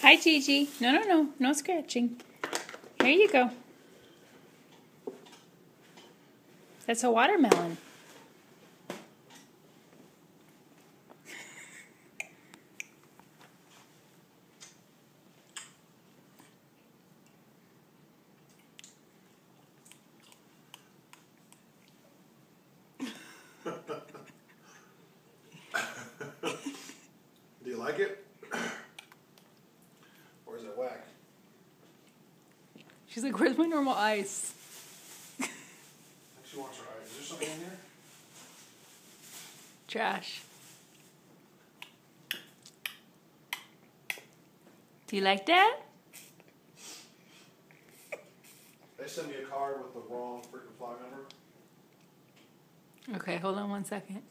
Hi, Gigi. No, no, no. No scratching. Here you go. That's a watermelon. Do you like it? Or is it whack? She's like, where's my normal ice? She wants her ice. Is there something in here? Trash. Do you like that? They sent me a card with the wrong freaking fly number. Okay, hold on 1 second.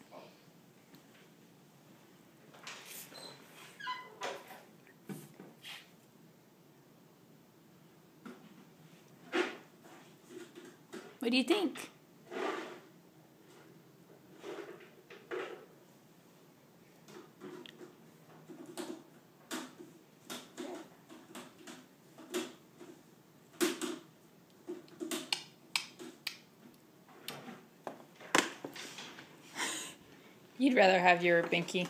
What do you think? You'd rather have your Binky.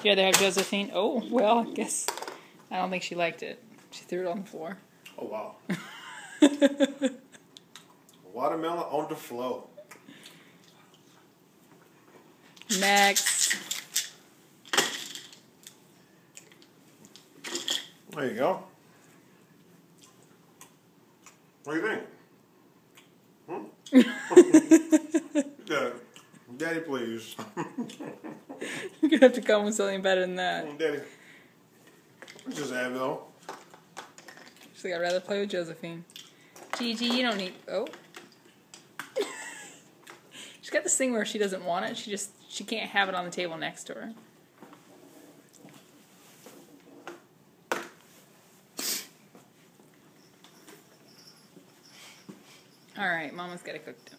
You'd rather have Josephine? Oh, well, I guess. I don't think she liked it. She threw it on the floor. Oh, wow. Watermelon on the floor. Next. There you go. What do you think? Yeah. Daddy, please. You're going to have to come with something better than that. Daddy. It's just Advil. She's like, I'd rather play with Josephine. Gigi, you don't need... Oh. She's got this thing where she doesn't want it. She can't have it on the table next to her. All right, Mama's got to cook dinner.